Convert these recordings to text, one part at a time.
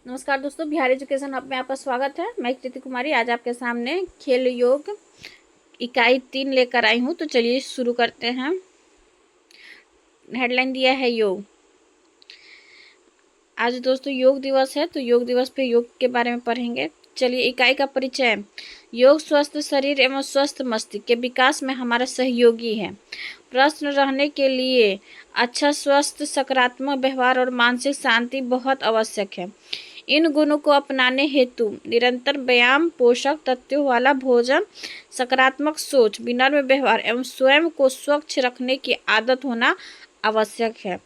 नमस्कार दोस्तों, Bihar education hub में आपका स्वागत है। मैं कृति कुमारी आज आपके सामने खेल योग इकाई 3 लेकर आई हूँ। तो चलिए शुरू करते हैं। हेडलाइन दिया है योग। आज दोस्तों योग दिवस है, तो योग दिवस पे योग के बारे में पढ़ेंगे। चलिए, इकाई का परिचय। योग स्वस्थ शरीर एवं स्वस्थ मस्तिष्क के विकास में हमारा सहयोगी है। प्रश्न रहने के लिए अच्छा स्वस्थ सकारात्मक व्यवहार और मानसिक शांति बहुत आवश्यक है। इन गुणों को अपनाने हेतु निरंतर व्यायाम, पोषक तत्वों वाला भोजन, सकारात्मक सोच, विनम्र व्यवहार एवं स्वयं को स्वच्छ रखने की आदत होना आवश्यक है।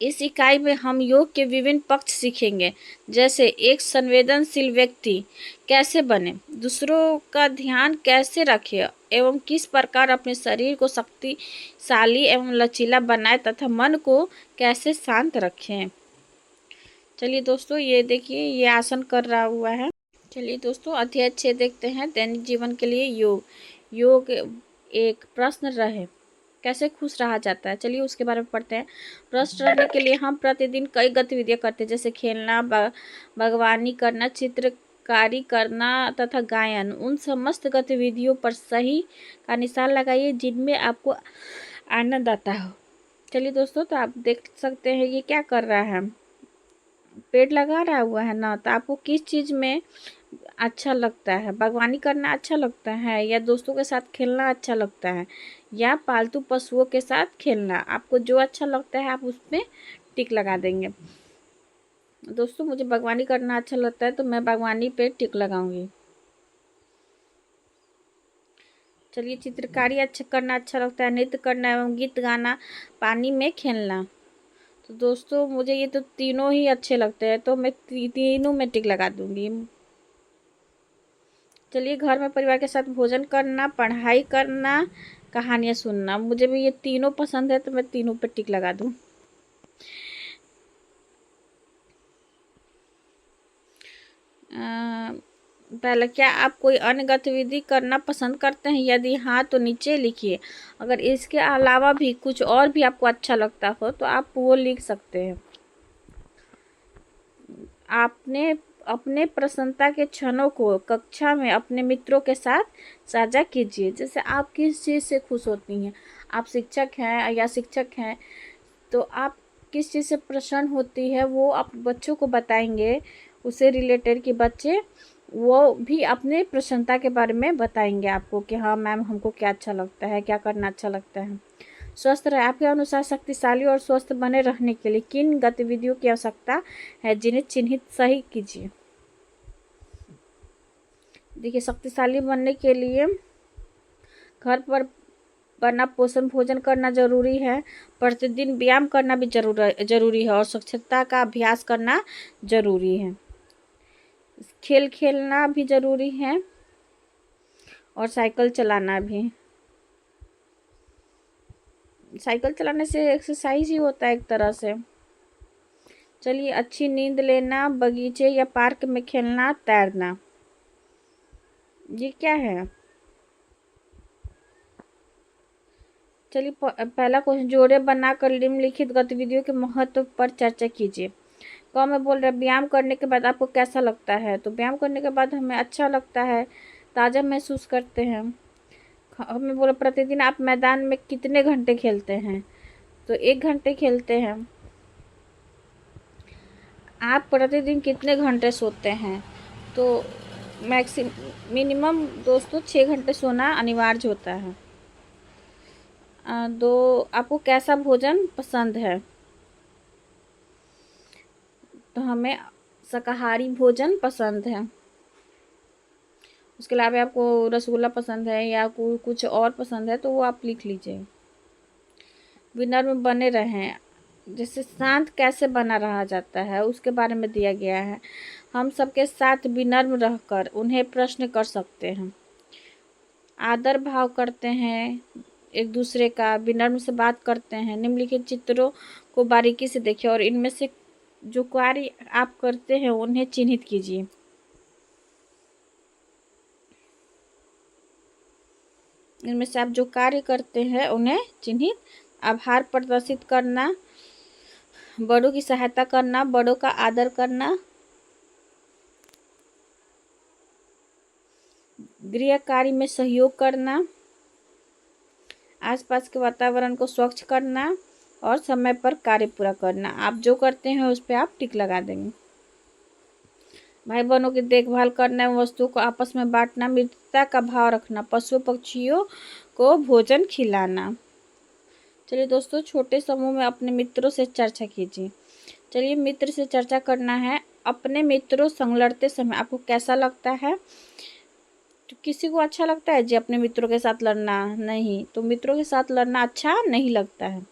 इस इकाई में हम योग के विभिन्न पक्ष सीखेंगे, जैसे एक संवेदनशील व्यक्ति कैसे बने, दूसरों का ध्यान कैसे रखें एवं किस प्रकार अपने शरीर को शक्तिशाली एवं लचीला बनाए तथा मन को कैसे शांत रखें। चलिए दोस्तों, ये देखिए, ये आसन कर रहा हुआ है। चलिए दोस्तों, अध्याय 6 देखते हैं। दैनिक जीवन के लिए योग। योग एक प्रश्न रहे, कैसे खुश रहा जाता है। चलिए उसके बारे में पढ़ते हैं। प्रश्न रहने के लिए हम प्रतिदिन कई गतिविधियां करते हैं, जैसे खेलना, बागवानी करना, चित्रकारी करना तथा गायन। उन समस्त गतिविधियों पर सही का निशान लगाइए जिनमें आपको आनंद आता हो। चलिए दोस्तों, तो आप देख सकते हैं ये क्या कर रहा है, पेड़ लगा रहा हुआ है ना। तो आपको किस चीज़ में अच्छा लगता है? बागवानी करना अच्छा लगता है, या दोस्तों के साथ खेलना अच्छा लगता है, या पालतू पशुओं के साथ खेलना? आपको जो अच्छा लगता है आप उसमें टिक लगा देंगे। दोस्तों, मुझे बागवानी करना अच्छा लगता है, तो मैं बागवानी पे टिक लगाऊंगी। चलिए, चित्रकारी अच्छा करना अच्छा लगता है, नृत्य करना एवं गीत गाना, पानी में खेलना। तो दोस्तों, मुझे ये तो तीनों ही अच्छे लगते हैं, तो मैं तीनों में टिक लगा दूंगी। चलिए, घर में परिवार के साथ भोजन करना, पढ़ाई करना, कहानियाँ सुनना। मुझे भी ये तीनों पसंद है, तो मैं तीनों पे टिक लगा दूँ। पहले, क्या आप कोई अन्य गतिविधि करना पसंद करते हैं? यदि हाँ तो नीचे लिखिए। अगर इसके अलावा भी कुछ और भी आपको अच्छा लगता हो तो आप वो लिख सकते हैं। आपने अपने प्रसन्नता के क्षणों को कक्षा में अपने मित्रों के साथ साझा कीजिए। जैसे आप किस चीज़ से खुश होती हैं, आप शिक्षक हैं या शिक्षक हैं, तो आप किस चीज़ से प्रसन्न होती है वो आप बच्चों को बताएंगे। उससे रिलेटेड कि बच्चे वो भी अपने प्रसन्नता के बारे में बताएंगे आपको कि हाँ मैम, हमको क्या अच्छा लगता है, क्या करना अच्छा लगता है। स्वस्थ रहे। आपके अनुसार शक्तिशाली और स्वस्थ बने रहने के लिए किन गतिविधियों की आवश्यकता है, जिन्हें चिन्हित सही कीजिए। देखिए, शक्तिशाली बनने के लिए घर पर बना पोषण भोजन करना जरूरी है, प्रतिदिन व्यायाम करना भी जरूरी है और स्वच्छता का अभ्यास करना जरूरी है। खेल खेलना भी जरूरी है और साइकिल चलाना भी। साइकिल चलाने से एक्सरसाइज ही होता है एक तरह से। चलिए, अच्छी नींद लेना, बगीचे या पार्क में खेलना, तैरना। ये क्या है? चलिए, पहला क्वेश्चन, जोड़े बनाकर निम्नलिखित गतिविधियों के महत्व पर चर्चा कीजिए। में बोल रहे व्यायाम करने के बाद आपको कैसा लगता है? तो व्यायाम करने के बाद हमें अच्छा लगता है, ताज़ा महसूस करते हैं। हमें बोला प्रतिदिन आप मैदान में कितने घंटे खेलते हैं? तो 1 घंटे खेलते हैं। आप प्रतिदिन कितने घंटे सोते हैं? तो मिनिमम दोस्तों 6 घंटे सोना अनिवार्य होता है। दो, आपको कैसा भोजन पसंद है? तो हमें शाकाहारी भोजन पसंद है। उसके अलावा आपको रसगुल्ला पसंद है या कुछ और पसंद है तो वो आप लिख लीजिए। विनम्र बने रहें। जैसे शांत कैसे बना रहा जाता है उसके बारे में दिया गया है। हम सबके साथ विनम्र रहकर उन्हें प्रश्न कर सकते हैं। आदर भाव करते हैं एक दूसरे का, विनम्र से बात करते हैं। निम्नलिखित चित्रों को बारीकी से देखिए और इनमें से जो कार्य आप करते हैं उन्हें चिन्हित कीजिए। इनमें से आप जो कार्य करते हैं उन्हें चिन्हित। आभार प्रदर्शित करना, बड़ों की सहायता करना, बड़ों का आदर करना, गृह कार्य में सहयोग करना, आसपास के वातावरण को स्वच्छ करना और समय पर कार्य पूरा करना। आप जो करते हैं उस पर आप टिक लगा देंगे। भाई बहनों की देखभाल करना, वस्तुओं को आपस में बांटना, मित्रता का भाव रखना, पशु पक्षियों को भोजन खिलाना। चलिए दोस्तों, छोटे समूह में अपने मित्रों से चर्चा कीजिए। चलिए, मित्र से चर्चा करना है। अपने मित्रों संग लड़ते समय आपको कैसा लगता है? तो किसी को अच्छा लगता है जी अपने मित्रों के साथ लड़ना? नहीं, तो मित्रों के साथ लड़ना अच्छा नहीं लगता है।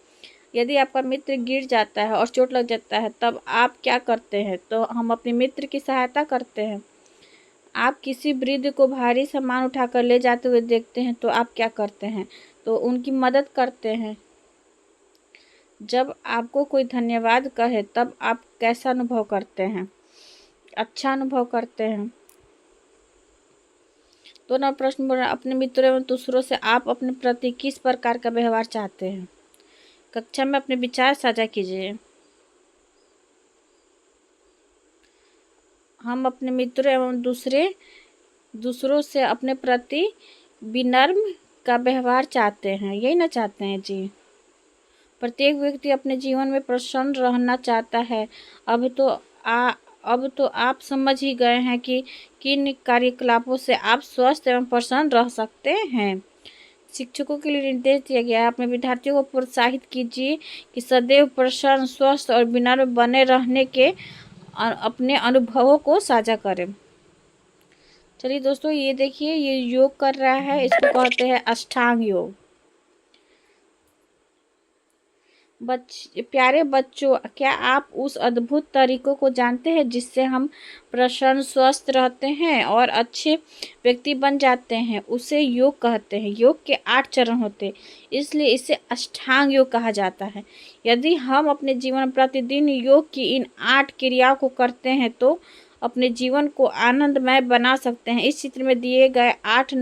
यदि आपका मित्र गिर जाता है और चोट लग जाता है, तब आप क्या करते हैं? तो हम अपने मित्र की सहायता करते हैं। आप किसी वृद्ध को भारी सामान उठाकर ले जाते हुए देखते हैं तो आप क्या करते हैं? तो उनकी मदद करते हैं। जब आपको कोई धन्यवाद कहे तब आप कैसा अनुभव करते हैं? अच्छा अनुभव करते हैं। तो ना प्रश्न बोल रहा, अपने मित्रों एवं दूसरों से आप अपने प्रति किस प्रकार का व्यवहार चाहते हैं? कक्षा में अपने विचार साझा कीजिए। हम अपने मित्रों एवं दूसरों से अपने प्रति विनम्र का व्यवहार चाहते हैं, यही ना चाहते हैं जी। प्रत्येक व्यक्ति अपने जीवन में प्रसन्न रहना चाहता है। अब तो आप समझ ही गए हैं कि किन कार्यकलापों से आप स्वस्थ एवं प्रसन्न रह सकते हैं। शिक्षकों के लिए निर्देश दिया गया है, अपने विद्यार्थियों को प्रोत्साहित कीजिए कि सदैव प्रसन्न, स्वस्थ और विनम्र बने रहने के अपने अनुभवों को साझा करें। चलिए दोस्तों, ये देखिए, ये योग कर रहा है, इसको कहते हैं अष्टांग योग। प्यारे बच्चों, क्या आप उस अद्भुत तरीकों को जानते हैं जिससे हम प्रसन्न, स्वस्थ रहते हैं और अच्छे व्यक्ति बन जाते हैं? उसे योग कहते हैं। योग के 8 चरण होते हैं, इसलिए इसे अष्टांग योग कहा जाता है। यदि हम अपने जीवन में प्रतिदिन योग की इन 8 क्रियाओं को करते हैं तो अपने जीवन को आनंदमय बना सकते हैं। इस चित्र में दिए गए 8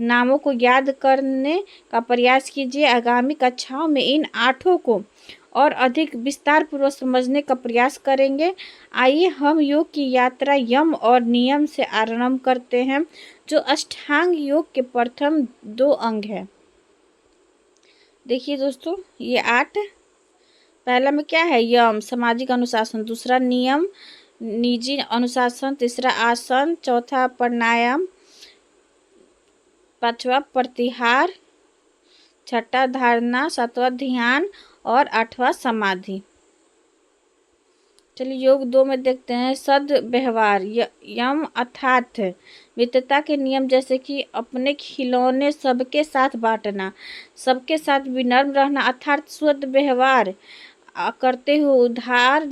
नामों को याद करने का प्रयास कीजिए। आगामी कक्षाओं में इन 8 को और अधिक विस्तार पूर्वक समझने का प्रयास करेंगे। आइए हम योग की यात्रा यम और नियम से आरंभ करते हैं, जो अष्टांग योग के प्रथम 2 अंग है। देखिए दोस्तों, ये 8, पहला में क्या है? यम, सामाजिक अनुशासन। दूसरा नियम, निजी अनुशासन। तीसरा आसन। चौथा प्राणायाम। पांचवा प्रत्याहार। छठा धारणा। सातवां ध्यान और 8वां समाधि। चलिए योग 2 में देखते हैं सद्व्यवहार। यम अर्थात मित्रता के नियम, जैसे कि अपने खिलौने सबके साथ बांटना, सबके साथ विनम्र रहना, अर्थात सद्व्यवहार करते हुए उदार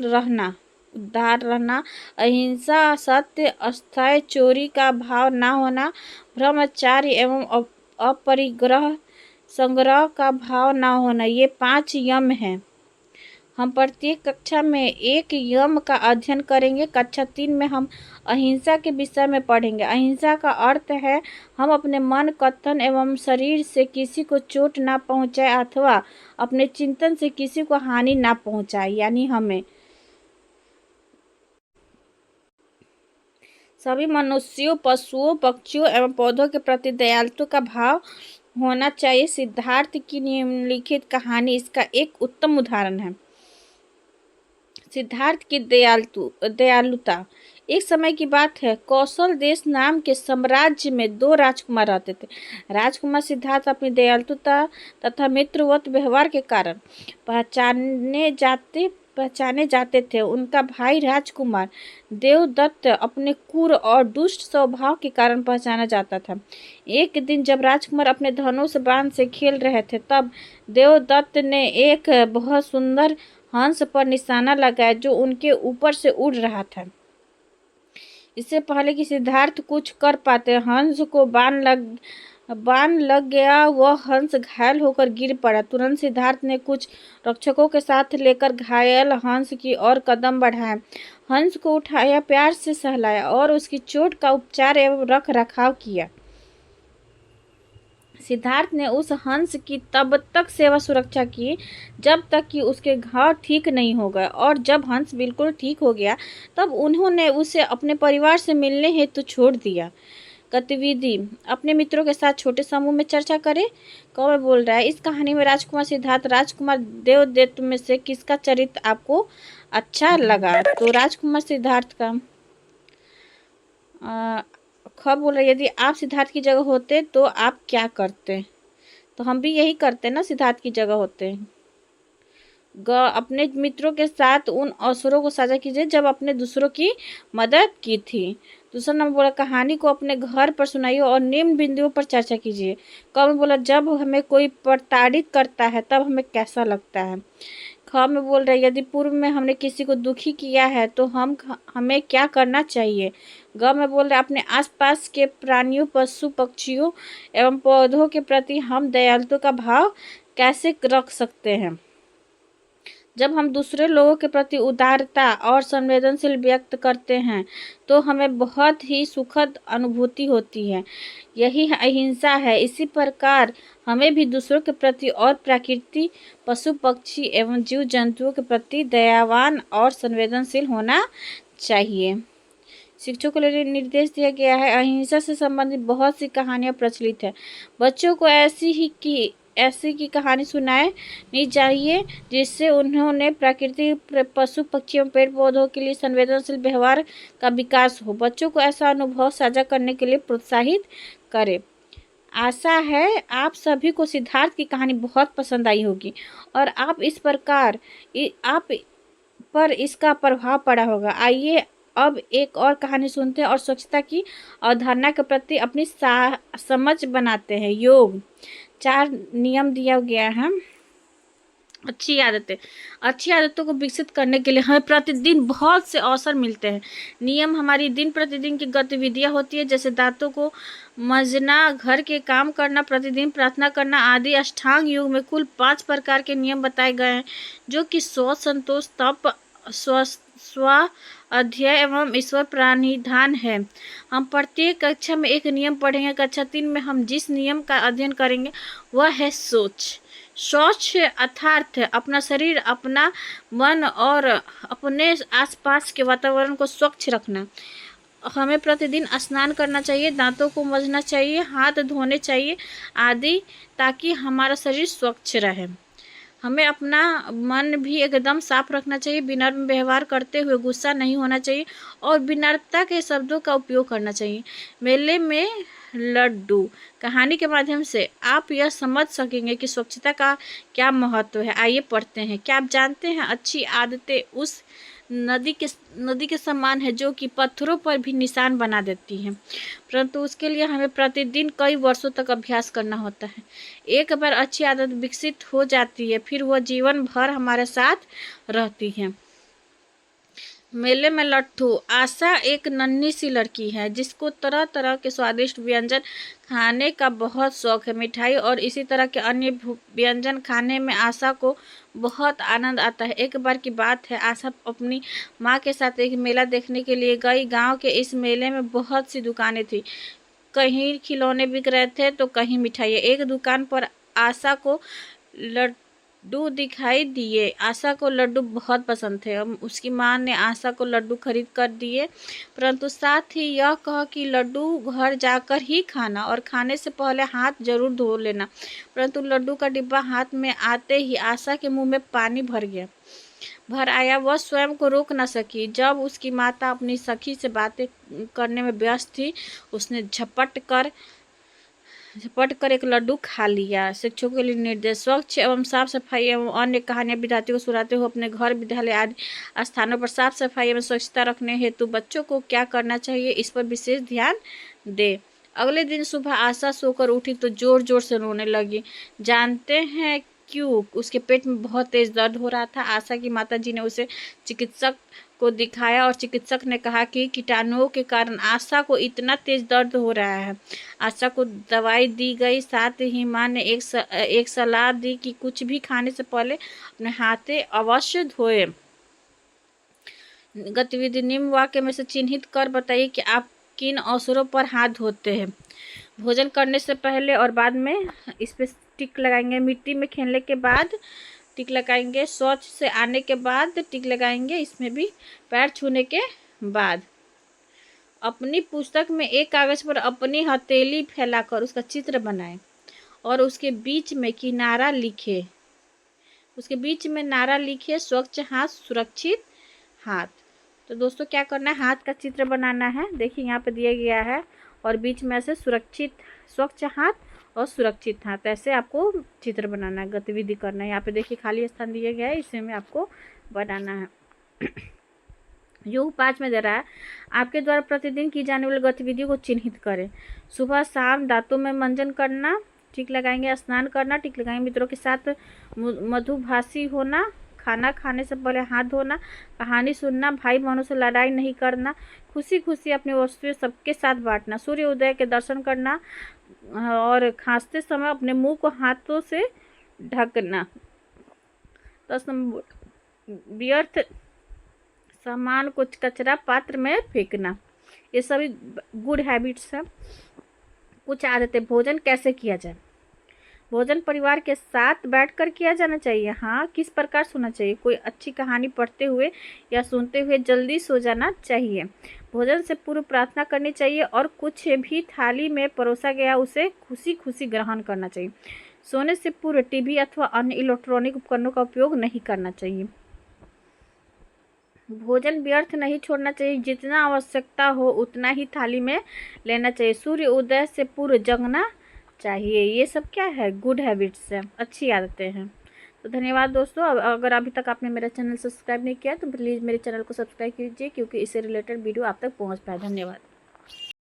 रहना, अहिंसा, सत्य, अस्थायी, चोरी का भाव ना होना, ब्रह्मचार्य एवं अपरिग्रह, संग्रह का भाव ना होना, ये 5 यम हैं। हम प्रत्येक कक्षा में एक यम का अध्ययन करेंगे। कक्षा 3 में हम अहिंसा के विषय में पढ़ेंगे। अहिंसा का अर्थ है हम अपने मन, कथन एवं शरीर से किसी को चोट ना पहुंचाए अथवा अपने चिंतन से किसी को हानि ना पहुंचाए, यानी हमें सभी मनुष्यों, पशुओं, पक्षियों एवं पौधों के प्रति दयालुता का भाव होना चाहिए। सिद्धार्थ की निम्नलिखित कहानी इसका एक उत्तम उदाहरण है। सिद्धार्थ की दयालुता। एक समय की बात है, कौशल देश नाम के साम्राज्य में 2 राजकुमार रहते थे। राजकुमार सिद्धार्थ अपनी दयालुता तथा मित्रवत व्यवहार के कारण पहचाने जाते थे। उनका भाई राजकुमार देवदत्त अपने क्रूर और दुष्ट स्वभाव के कारण पहचाना जाता था। एक दिन जब राजकुमार अपने धनुष बाण से खेल रहे थे, तब देवदत्त ने एक बहुत सुंदर हंस पर निशाना लगाया जो उनके ऊपर से उड़ रहा था। इससे पहले कि सिद्धार्थ कुछ कर पाते, हंस को बाण लग गया। वह हंस घायल होकर गिर पड़ा। तुरंत सिद्धार्थ ने कुछ रक्षकों के साथ लेकर घायल हंस की ओर कदम बढ़ाया। हंस को उठाया, प्यार से सहलाया और उसकी चोट का उपचार एवं रख रखाव किया। सिद्धार्थ ने उस हंस की तब तक सेवा सुरक्षा की जब तक कि उसके घाव ठीक नहीं हो गए, और जब हंस बिल्कुल ठीक हो गया तब उन्होंने उसे अपने परिवार से मिलने हेतु छोड़ दिया। गतिविधि: अपने मित्रों के साथ छोटे समूह में चर्चा करें। कौन बोल रहा है? इस कहानी में राजकुमार सिद्धार्थ, राजकुमार देवदत्त में से किसका चरित्र आपको अच्छा लगा? तो राजकुमार सिद्धार्थ का। खब बोल रहा है, यदि आप सिद्धार्थ की जगह होते तो आप क्या करते? तो हम भी यही करते ना, सिद्धार्थ की जगह होते। अपने मित्रों के साथ उन अवसरों को साझा कीजिए जब अपने दूसरों की मदद की थी। दूसरा नंबर बोला, कहानी को अपने घर पर सुनाइए और निम्न बिंदुओं पर चर्चा कीजिए। क में बोला, जब हमें कोई प्रताड़ित करता है तब हमें कैसा लगता है। ख में बोल रहे, यदि पूर्व में हमने किसी को दुखी किया है तो हमें क्या करना चाहिए। ग में बोल रहे, अपने आसपास के प्राणियों, पशु पक्षियों एवं पौधों के प्रति हम दयालुता का भाव कैसे रख सकते हैं। जब हम दूसरे लोगों के प्रति उदारता और संवेदनशील व्यक्त करते हैं तो हमें बहुत ही सुखद अनुभूति होती है। यही अहिंसा है। इसी प्रकार हमें भी दूसरों के प्रति और प्रकृति, पशु पक्षी एवं जीव जंतुओं के प्रति दयावान और संवेदनशील होना चाहिए। शिक्षकों को लिए निर्देश दिया गया है। अहिंसा से संबंधित बहुत सी कहानियां प्रचलित है। बच्चों को ऐसी की कहानी सुनानी चाहिए जिससे उन्होंने प्रकृति, पशु पक्षियों, पेड़ पौधों के लिए संवेदनशील व्यवहार का विकास हो। बच्चों को ऐसा अनुभव साझा करने के लिए प्रोत्साहित करें। आशा है आप सभी को सिद्धार्थ की कहानी बहुत पसंद आई होगी और आप पर इसका प्रभाव पड़ा होगा। आइए अब एक और कहानी सुनते हैं और स्वच्छता की अवधारणा के प्रति अपनी समझ बनाते हैं। योग 4 नियम दिया गया है। अच्छी आदतों को विकसित करने के लिए हमें प्रतिदिन बहुत से अवसर मिलते हैं। नियम हमारी दिन प्रतिदिन की गतिविधियां होती है, जैसे दांतों को मांजना, घर के काम करना, प्रतिदिन प्रार्थना करना आदि। अष्टांग योग में कुल 5 प्रकार के नियम बताए गए हैं, जो कि शौच, संतोष, तप, स्व अध्यय एवं ईश्वर प्राणिधान है। हम प्रत्येक कक्षा में एक नियम पढ़ेंगे। कक्षा 3 में हम जिस नियम का अध्ययन करेंगे वह है शौच अर्थात अपना शरीर, अपना मन और अपने आसपास के वातावरण को स्वच्छ रखना। हमें प्रतिदिन स्नान करना चाहिए, दांतों को मांजना चाहिए, हाथ धोने चाहिए आदि, ताकि हमारा शरीर स्वच्छ रहे। हमें अपना मन भी एकदम साफ रखना चाहिए, विनम्र व्यवहार करते हुए गुस्सा नहीं होना चाहिए और विनम्रता के शब्दों का उपयोग करना चाहिए। मेले में लड्डू कहानी के माध्यम से आप यह समझ सकेंगे कि स्वच्छता का क्या महत्व है। आइए पढ़ते हैं। क्या आप जानते हैं, अच्छी आदतें उस नदी के समान है जो कि पत्थरों पर भी निशान बना देती है, परंतु उसके लिए हमें प्रतिदिन कई वर्षों तक अभ्यास करना होता है। एक बार अच्छी आदत विकसित हो जाती है फिर वह जीवन भर हमारे साथ रहती है। मेले में लट्ठू। आशा एक नन्ही सी लड़की है जिसको तरह तरह के स्वादिष्ट व्यंजन खाने का बहुत शौक है। मिठाई और इसी तरह के अन्य व्यंजन खाने में आशा को बहुत आनंद आता है। एक बार की बात है, आशा अपनी माँ के साथ एक मेला देखने के लिए गई। गांव के इस मेले में बहुत सी दुकानें थी, कहीं खिलौने बिक रहे थे तो कहीं मिठाइयाँ। एक दुकान पर आशा को लड्डू दिखाई दिए। आशा को लड्डू बहुत पसंद थे। उसकी माँ ने आशा को लड्डू खरीद कर दिए, परंतु साथ ही यह कहा कि लड्डू घर जाकर ही खाना और खाने से पहले हाथ जरूर धो लेना। परंतु लड्डू का डिब्बा हाथ में आते ही आशा के मुंह में पानी भर आया। वह स्वयं को रोक न सकी। जब उसकी माता अपनी सखी से बातें करने में व्यस्त थी, उसने झपट कर एक लड्डू खा लिया। शिक्षकों के लिए निर्देश। स्वच्छ एवं साफ सफाई एवं अन्य कहानियां विद्यार्थियों को सुनाते हुए अपने घर, विद्यालय आदि स्थानों पर साफ सफाई एवं स्वच्छता रखने हेतु बच्चों को क्या करना चाहिए, इस पर विशेष ध्यान दें। अगले दिन सुबह आशा सोकर उठी तो जोर जोर से रोने लगी। जानते हैं क्यों? उसके पेट में बहुत तेज दर्द हो रहा था। आशा की माताजी ने उसे चिकित्सक को दिखाया और चिकित्सक ने कहा कि कीटाणुओं के कारण आशा को इतना तेज दर्द हो रहा है। आशा को दवाई दी गई। साथ ही माँ ने एक सलाह दी कि कुछ भी खाने से पहले अपने हाथे अवश्य धोए। गतिविधि निम्न वाक्य में से चिन्हित कर बताइए कि आप किन अवसरों पर हाथ धोते हैं। भोजन करने से पहले और बाद में इस पे टिक लगाएंगे। मिट्टी में खेलने के बाद टिक लगाएंगे। शौच से आने के बाद टिक लगाएंगे। इसमें भी पैर छूने के बाद। अपनी पुस्तक में एक कागज पर अपनी हथेली फैलाकर उसका चित्र बनाएं और उसके बीच में किनारा लिखे। उसके बीच में नारा लिखिए, स्वच्छ हाथ सुरक्षित हाथ। तो दोस्तों क्या करना है, हाथ का चित्र बनाना है। देखिए यहाँ पे दिया गया है और बीच में ऐसे सुरक्षित, स्वच्छ हाथ और सुरक्षित हाथ, ऐसे आपको चित्र बनाना है, गतिविधि करना है। यहाँ पे देखिए खाली स्थान दिया गया है, इसी में आपको बनाना है। योग 5 में दे रहा है, आपके द्वारा प्रतिदिन की जाने वाली गतिविधियों को चिन्हित करें। सुबह शाम दांतों में मंजन करना, टिक लगाएंगे। स्नान करना, टिक लगाएंगे। मित्रों के साथ मधुभाषी होना, खाना खाने से पहले हाथ धोना, कहानी सुनना, भाई बहनों से लड़ाई नहीं करना, खुशी खुशी अपनी वस्तुएं सबके साथ बांटना, सूर्य उदय के दर्शन करना और खांसते समय अपने मुंह को हाथों से ढकना। 10 नंबर, व्यर्थ सामान को कचरा पात्र में फेंकना। ये सभी गुड हैबिट्स हैं। कुछ आदतें, भोजन कैसे किया जाए। भोजन परिवार के साथ बैठकर किया जाना चाहिए। हाँ, किस प्रकार सोना चाहिए, कोई अच्छी कहानी पढ़ते हुए या सुनते हुए जल्दी सो जाना चाहिए। भोजन से पूर्व प्रार्थना करनी चाहिए और कुछ भी थाली में परोसा गया उसे खुशी खुशी ग्रहण करना चाहिए। सोने से पूर्व टीवी अथवा अन्य इलेक्ट्रॉनिक उपकरणों का उपयोग नहीं करना चाहिए। भोजन व्यर्थ नहीं छोड़ना चाहिए, जितना आवश्यकता हो उतना ही थाली में लेना चाहिए। सूर्य उदय से पूर्व जगना चाहिए। ये सब क्या है, गुड हैबिट्स है, अच्छी आदतें हैं। तो धन्यवाद दोस्तों। अगर अभी तक आपने मेरा चैनल सब्सक्राइब नहीं किया तो प्लीज़ मेरे चैनल को सब्सक्राइब कीजिए, क्योंकि इससे रिलेटेड वीडियो आप तक पहुंच पाए। धन्यवाद।